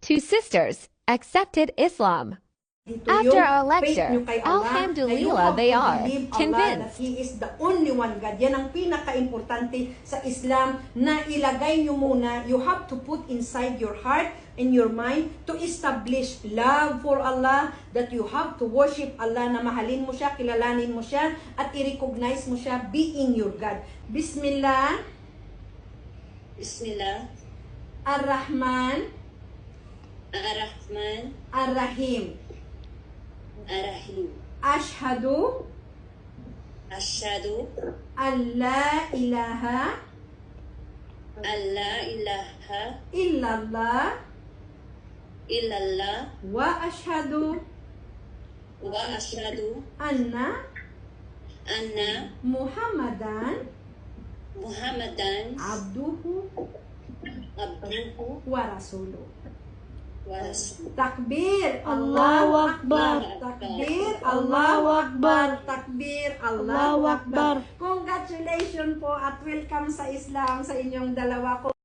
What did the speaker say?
Two sisters accepted Islam. Dito After yung our faith lecture, nyo kay Allah, alhamdulillah, na you have they to are believe Allah convinced. that He is the only one God. Yan ang pinaka-importante sa Islam na ilagay nyo muna. You have to put inside your heart and your mind to establish love for Allah, that you have to worship Allah, na mahalin mo siya, kilalanin mo siya, at i-recognize mo siya being your God. Bismillah, Bismillah, Ar-Rahman, Ar-Rahman, Ar-Rahim. Ar-Rahim. Ashhadu Ashhadu an la ilaha an la ilaha illallah illallah wa ashhadu wa ashhadu anna anna Muhammadan Muhammadan abduhu abduhu wa rasuluh. wa rasuluh. Takbir, Allahu Akbar. Takbir, Allahu Akbar. Takbir, Allahu Allahu Akbar. Akbar. Congratulations po at welcome sa Islam sa inyong dalawa.